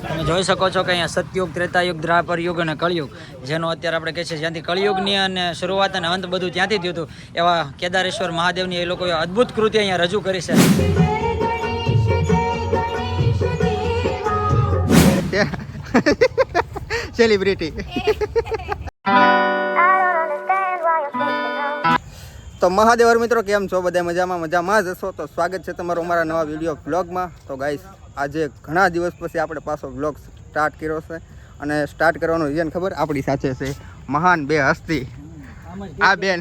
તમે જોઈ શકો છો કે અહીંયા સતયુગ, ત્રેતાયુગ, દ્વાપર યુગ અને કળિયુગ, જેનો અત્યારે આપણે કહે છે જ્યાંથી કળિયુગની અને શરૂઆત અને અંત બધું ત્યાંથી થયું હતું, એવા કેદારેશ્વર મહાદેવની એ લોકોએ અદ્ભુત કૃતિ અહીંયા રજૂ કરી છે. સેલિબ્રિટી. તો મહાદેવર મિત્રો, કેમ છો? બધા મજામાં જ હશો. તો સ્વાગત છે તમારું અમારા નવા વિડીયો બ્લોગમાં. તો ગાઈસ, આજે ઘણા દિવસ પછી આપણે પાછો બ્લોગ સ્ટાર્ટ કર્યો છે, અને સ્ટાર્ટ કરવાનું રીઝન ખબર? આપણી સાથે છે મહાન બે હસ્તી. આ બેન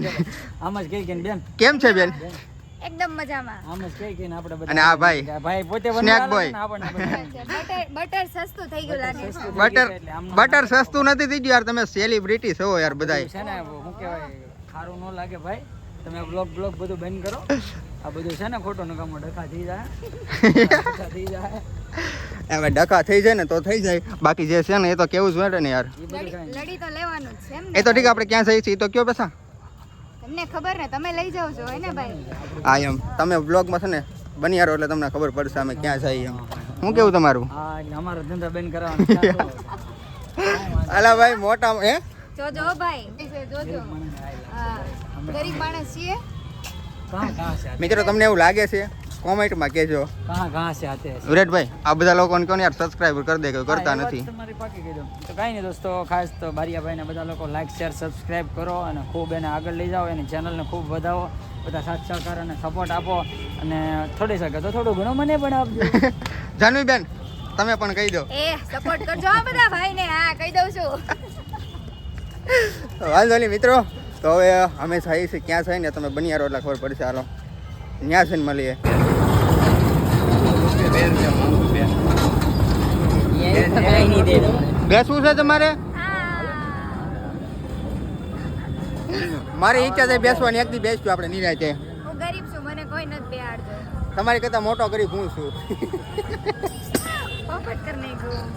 કેમ છે બેન? એકદમ મજામાં. અને આ ભાઈ સ્નેક બોય. બટર સસ્તું થઈ ગયું લાગે છે. બટર સસ્તું નથી થઈ ગયું યાર. તમે સેલિબ્રિટી છો યાર બધાય. છે ને હું કહેવાય, સારું ન લાગે ભાઈ. તમે બ્લોગ બધું બંધ કરો. આ બધું છે ને ખોટો નકામો ડખા થઈ જાય. હવે ડખા થઈ જાય ને તો થઈ જાય, બાકી જે છે ને એ તો કેવું જ હોય ને યાર. લડી તો લેવાનું જ છે એમ એ તો ઠીક, આપણે ક્યાં જઈએ છીએ તો કયો પૈસા તમને ખબર ને, તમે લઈ જાવ છો હે ને ભાઈ? હા એમ, તમે બ્લોગમાં છે ને બની યારો એટલે તમને ખબર પડશે અમે ક્યાં જઈએ એમ. શું કેવું તમારું? હા, અમારો ધંધા બંધ કરવાનો. અલા ભાઈ મોટા હે જોજો ભાઈ, જોજો. હા, ગરીબ માણસ છીએ. મિત્રો, તમને એવું લાગે છે? કોમેન્ટમાં કહેજો. વિરાટભાઈ, આ બધા લોકોને કહો ને યાર સબસ્ક્રાઇબ કરી દે, કોઈ કરતા નથી. તમારી પાકી કહી દઉં તો કાંઈ નહીં દોસ્તો, ખાસ તો બારિયાભાઈને બધા લોકો લાઈક, શેર, સબસ્ક્રાઇબ કરો અને ખૂબ એને આગળ લઈ જાઓ, એની ચેનલને ખૂબ વધાવો, બધા સાથ સહકાર અને સપોર્ટ આપો, અને થોડી શકે તો થોડું ઘણું મને પણ આપજો. જાનવીબેન, તમે પણ કહી દો. સપોર્ટ કરજો આ બધા ભાઈને. હા, કહી દઉં છું. વાંધો નહીં મિત્રો, તો હવે અમે જઈએ છીએ ક્યાં જઈને તમે બની યારો એટલે ખબર પડશે. હાલો ત્યાં જઈને મળીએ. બેસવું છે તમારે? મારી ઈચ્છા છે બેસવાની. એક દી બેસશું આપણે નિરાંતે. હું ગરીબ છું, મને કોઈ નથી બેહાડતો. તમારી કરતા મોટો ગરીબ હું છું. પોપટ કર નાખ્યું.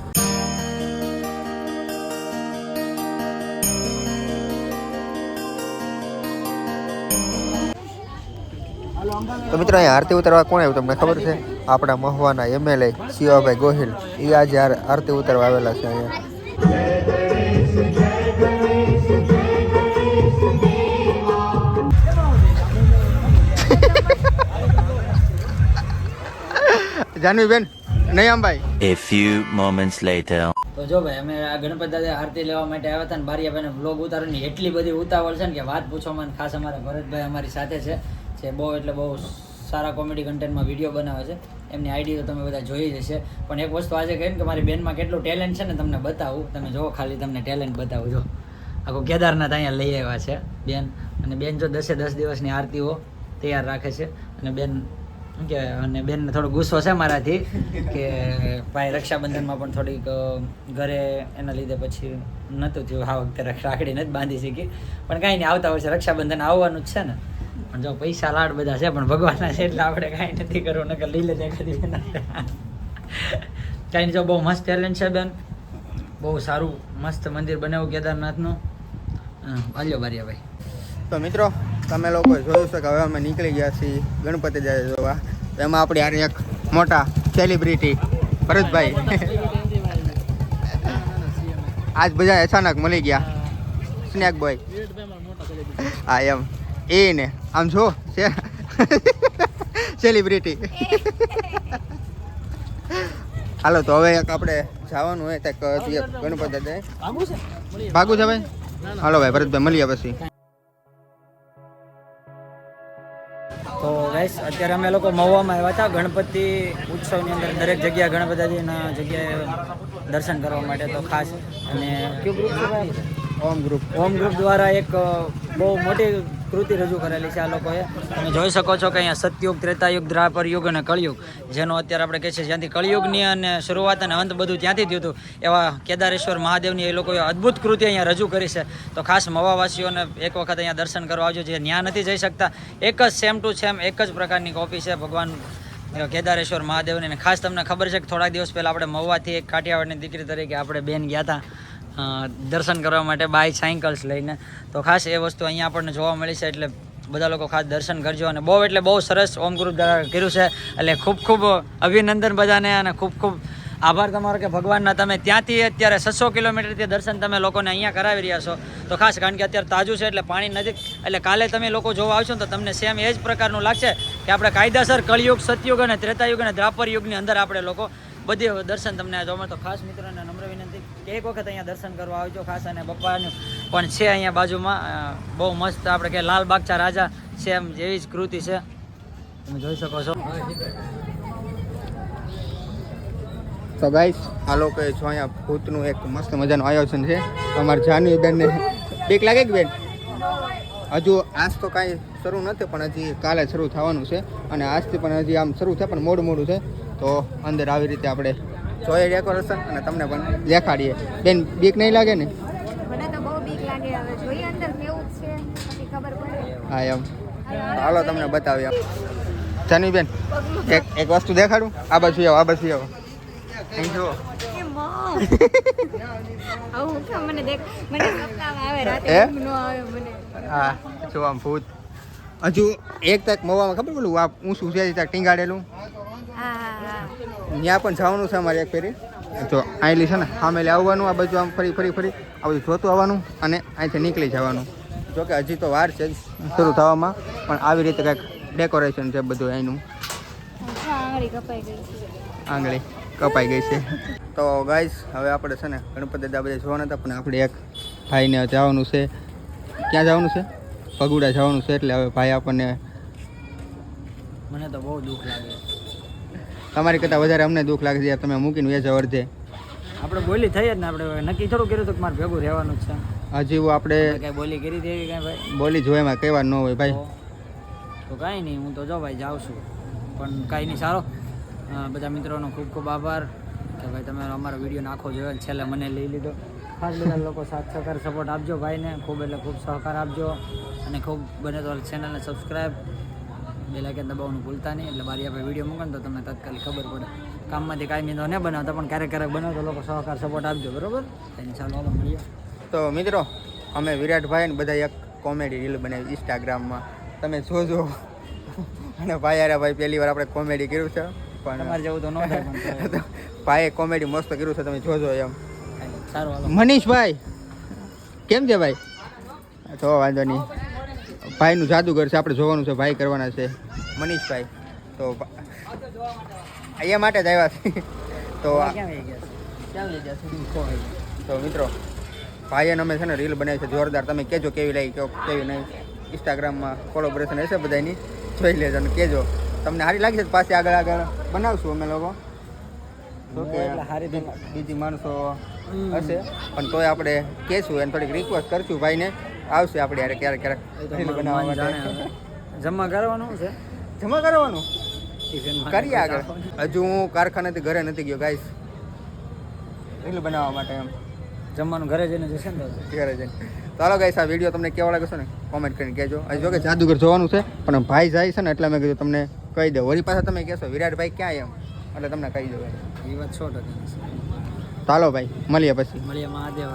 તો મિત્રો, અહીંયા આરતી ઉતારવા કોણ આવ્યું તમને ખબર છે? આપણા મહુવાના MLA શિવાભાઈ ગોહિલ. એ આજે આરતી ઉતારવા આવેલા છે અહીંયા. જાનવીબેન, નહીં આમ ભાઈ. A few moments later. તો જો ભાઈ, અમે આ ગણપત દાદા આરતી લેવા માટે આવ્યા હતા ને બારિયાભાઈને બ્લોગ ઉતારવાની એટલી બધી ઉતાવળ છે ને કે વાત પૂછવામાં. ખાસ અમારા ભરતભાઈ અમારી સાથે છે, જે બહુ એટલે બહુ સારા કોમેડી કન્ટેન્ટમાં વિડીયો બનાવે છે. એમની આઈડી તો તમે બધા જોઈ જ હશે. પણ એક વસ્તુ આજે કહી ને કે મારી બેનમાં કેટલું ટેલેન્ટ છે ને તમને બતાવું. તમે જો ખાલી તમને ટેલેન્ટ બતાવું. જો આખું કેદારનાથ અહીંયા લઈ આવ્યા છે બેન. અને બેન જો 10 દિવસની આરતીઓ તૈયાર રાખે છે. અને બેન શું કહેવાય, અને બેનને થોડો ગુસ્સો છે મારાથી કે ભાઈ રક્ષાબંધનમાં પણ થોડીક ઘરે એના લીધે પછી નહોતું થયું. આ વખતે રાખડી નથી બાંધી શકી. પણ કાંઈ નહીં, આવતા વર્ષે રક્ષાબંધન આવવાનું જ છે ને. પણ જો પૈસા લાડ બધા છે, પણ ભગવાનના છે એટલે આપણે કાંઈ નથી કરવું. નકર લીલે દેખાતી કાંઈ જો બહુ મસ્ત ટેલેન્ટ છે બેન. બહુ સારું મસ્ત મંદિર બનાવ્યું કેદારનાથનું. આલ્યો બારિયાભાઈ. તો મિત્રો, તમે લોકો જોયું છે કે હવે અમે નીકળી ગયા છીએ ગણપતિ દાદા જોવા. એમાં આપણી આરે એક મોટા સેલિબ્રિટી ભરતભાઈ આજ બધા અચાનક મળી ગયા. Snake boy. હા એમ, એ ને આમ છો સેલિબ્રિટી. હાલો, તો હવે એક આપણે જવાનું હોય ત્યાં ગણપતિ દાદા ભાગું છે ભાઈ. હાલો ભાઈ ભરતભાઈ, મળીએ પછી. તો ગાઈસ, અત્યારે અમે લોકો મહુવામાં આવ્યા હતા ગણપતિ ઉત્સવની અંદર. દરેક જગ્યાએ ગણપતિજીના જગ્યાએ દર્શન કરવા માટે. તો ખાસ અને કયું ગ્રુપ છે ભાઈ? ઓમ ગ્રુપ દ્વારા એક બહુ મોટી કૃતિ રજૂ કરેલી છે આ લોકોએ. તમે જોઈ શકો છો કે અહીંયા સતયુગ, ત્રેતાયુગ, દ્વાપર યુગ અને કળિયુગ, જેનો અત્યારે આપણે કહે છે જ્યાંથી કળિયુગની અને શરૂઆત અને અંત બધું ત્યાંથી થયું હતું, એવા કેદારેશ્વર મહાદેવની એ લોકોએ અદ્ભુત કૃતિ અહીંયા રજૂ કરી છે. તો ખાસ મવાવાસીઓને એક વખત અહીંયા દર્શન કરવા આવજો. જે ત્યાં નથી જઈ શકતા, એક જ સેમ ટુ સેમ એક જ પ્રકારની કોપી છે ભગવાન કેદારેશ્વર મહાદેવની. અને ખાસ તમને ખબર છે કે થોડાક દિવસ પહેલાં આપણે મહુવાથી એક કાઠિયાવાડની દીકરી તરીકે આપણે બેન ગયા હતા દર્શન કરવા માટે બાઇક સાયકલ્સ લઈને. તો ખાસ એ વસ્તુ અહીંયા આપણને જોવા મળી છે. એટલે બધા લોકો ખાસ દર્શન કરજો. અને બહુ એટલે બહુ સરસ ઓમ ગ્રુપ દ્વારા કર્યું છે. એટલે ખૂબ ખૂબ અભિનંદન બધાને, અને ખૂબ ખૂબ આભાર તમારો કે ભગવાનના તમે ત્યાંથી અત્યારે 600 કિલોમીટરથી દર્શન તમે લોકોને અહીંયા કરાવી રહ્યા છો. તો ખાસ કારણ કે અત્યારે તાજું છે એટલે પાણી નજીક, એટલે કાલે તમે લોકો જોવા આવશો ને તો તમને સેમ એ જ પ્રકારનું લાગશે કે આપણે કાયદાસર કળિયુગ, સતયુગ અને ત્રેતાયુગ અને દ્વાપર યુગની અંદર આપણે લોકો બધી દર્શન તમને જોવા મળે. તો ખાસ મિત્રોને નમ્ર વિનંતી કે એક વખત અહીંયા દર્શન કરવા આવજો ખાસ. અને બપ્પાનું પણ છે અહીંયા બાજુમાં બહુ મસ્ત, આપણે કે લાલ બાગચા રાજા સેમ જેવી જ કૃતિ છે, તમે જોઈ શકો છો. તો ગાઈસ આ લોકોએ જો અહીંયા ભૂતનું એક મસ્ત મજાનું આયોજન છે. અમારા જાનવી બેનને બીક લાગે કે બેન? હજુ આજ તો કાંઈ શરૂ નથી પણ હજી કાલે શરૂ થવાનું છે. અને આજથી પણ હજી આમ શરૂ થાય પણ મોડું છે. તો અંદર આવી રીતે આપણે જોઈએ ડેકોરેશન અને તમને પણ દેખાડીએ. બેન બીક નહીં લાગે ને? મને તો બહુ બીક લાગે. હવે જોઈએ અંદર કેવું છે પછી ખબર પડે. હા એમ. હાલો તમને બતાવીએ. જાનવી બેન એક વસ્તુ દેખાડું. આ બાજુ આવો, આ બાજુ આવો. અહીં જુઓ. એ માં આવું કેમ મને સપનામાં આવે રાતે હે? ઊંઘ ન આવે મને. હા જો આમ ભૂત. હજુ એક તક મવામાં ખબર પેલું આ ઊંચું છે ત્યાં ટીંગાડેલું, હા હા હા ત્યાં પણ જવાનું છે અમારે એક ફેરી. જો આયલી છે ને સામેલી આવવાનું, આ બાજુ આમ ફરી આ બધું જોતું આવવાનું અને અહીંથી નીકળી જવાનું. જોકે હજી તો વાર છે શરૂ થવામાં, પણ આવી રીતે કંઈક ડેકોરેશન છે બધું અહીંનું. આંગળી કપાઈ ગઈ છે. આંગળી કપાઈ ગઈ છે. તો ગાઈસ હવે આપણે છે ને ગણપતિ દાદા બધા જોવાના હતા પણ આપણે એક ભાઈને જવાનું છે. ક્યાં જવાનું છે? ભગુડા જવાનું છે. એટલે હવે ભાઈ આપણને, મને તો બહુ દુઃખ લાગે. તમારી કરતાં વધારે અમને દુઃખ લાગે છે યાર, તમે મૂકીને વેચો અડધે. આપણે બોલી થઈ જ ને, આપણે નક્કી થોડું કર્યું હતું કે મારે ભેગું રહેવાનું જ છે. હજી આપણે કઈ બોલી કરી દેવી કાંઈ ભાઈ? બોલી જો એમાં કહેવા ન હોય ભાઈ. તો કાંઈ નહીં, હું તો જો ભાઈ જાઉં છું. પણ કાંઈ નહીં, સારો. બધા મિત્રોનો ખૂબ ખૂબ આભાર કે ભાઈ તમે અમારો વિડીયો નાખો જોયો અને છેલ્લે મને લઈ લીધો. ખાસ બધા લોકો સાથ સહકાર સપોર્ટ આપજો ભાઈને, ખૂબ એટલે ખૂબ સહકાર આપજો. અને ખૂબ બને તો ચેનલને સબસ્ક્રાઈબ, બેલ આઇકન દબાવવાનું ભૂલતા નહીં. એટલે બારી આપણે વિડીયો મૂકો ને તો તમને તાત્કાલિક ખબર પડે. કામમાંથી કાંઈ મીંદો ન બનાવતા પણ ક્યારેક બનાવતો લોકો સહકાર સપોર્ટ આપજો, બરાબર? એની ચાલો હાલો મળીએ. તો મિત્રો અમે વિરાટભાઈ ને બધા એક કોમેડી રીલ બનાવી ઇન્સ્ટાગ્રામમાં, તમે જોજો. અને ભાઈ અરે ભાઈ પહેલી વાર આપણે કોમેડી કર્યું છે પણ તમારે જેવું તો ન થાય પણ તોય. ભાઈએ કોમેડી મસ્ત કર્યું છે, તમે જોજો એમ. સારું હાલો. મનીષભાઈ કેમ છે ભાઈ? તો વાંધો નહીં, ભાઈનું જાદુગર છે, આપણે જોવાનું છે, ભાઈ કરવાના છે મનીષભાઈ. તો એ માટે જ આવ્યા છે. તો ક્યાં વહી ગયા છે? ક્યાં લઈ ગયા સુધી ખોવાઈ ગયા. તો મિત્રો ભાઈને અમે છે ને રીલ બનાવી છે જોરદાર. તમે કહેજો કેવી લાગી, કેવી નહીં. ઇન્સ્ટાગ્રામમાં કોલેબોરેશન હશે બધાની, જોઈ લેજો અને કહેજો તમને સારી લાગી છે. પાછી આગળ બનાવશું અમે લોકો. તો કે એટલે સારી તો બીજી માણસો હશે પણ તોય આપણે કહેશું એને, થોડીક રિક્વેસ્ટ કરશું ભાઈને, આવશે આપણે યારે ક્યારેક રીલ બનાવવા માટે. જમા કરવાનું છે, જમા કરવાનું ટિફિનમાં કરીએ આગળ. હજુ હું કારખાનેથી ઘરે નથી ગયો ગાઈસ, રીલ બનાવવા માટે એમ. જમવાનું ઘરે જઈને જશે ને તો. ઘરે જઈને. ચાલો ગાઈસ આ વિડીયો તમને કેવો લાગે છે ને કોમેન્ટ કરીને કહેજો. હજી જો કે જાદુગર જોવાનું છે પણ ભાઈ જાય છે ને એટલે મેં કીધું તમને કહી દઉં. વળી પાછા તમે કહેશો વિરાટભાઈ ક્યાં એમ, એટલે તમને કહી દઉં. એ વાત 100% છે. ચાલો ભાઈ મળીએ પછી. મળીએ મહાદેવ.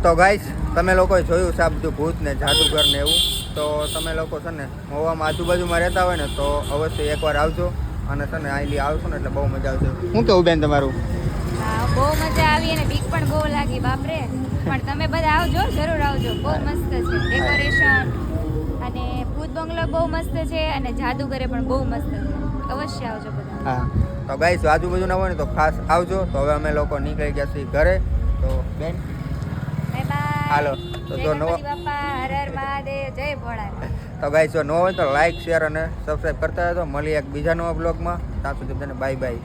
તો ગાઈસ તમે લોકોએ જોયું છે આ બધું ભૂત ને જાદુગર ને એવું. તો તમે લોકો છે ને મહુવામાં આજુબાજુમાં રહેતા હોય ને તો અવશ્ય એકવાર આવજો. અને છે ને અહીં આવશો ને એટલે બહુ મજા આવશે. શું કેવું બેન તમારું? હા બહુ મજા આવી અને બીક પણ બહુ લાગી બાપરે. પણ તમે બધા આવજો, જરૂર આવજો. બહુ મસ્ત છે ડેકોરેશન અને ભૂત બંગલો બહુ મસ્ત છે અને જાદુગરે પણ બહુ મસ્ત છે. અવશ્ય આવજો બધા. હા તો ગાઈસ આજુબાજુના હોય ને તો ખાસ આવજો. તો હવે અમે લોકો નીકળી ગયા છીએ ઘરે. તો બેન બાય બાય. હાલો. તો જય જો નવો ગણપતિ બાપા, હર હર મહાદેવ, જય ભોળાનાથ. તો ગાઈસ જો ન હોય તો લાઈક શેર અને સબસ્ક્રાઈબ કરતા રહેજો. મળીએ એક બીજા નવા બ્લોગમાં. ત્યાં સુધી બધાને બાય બાય.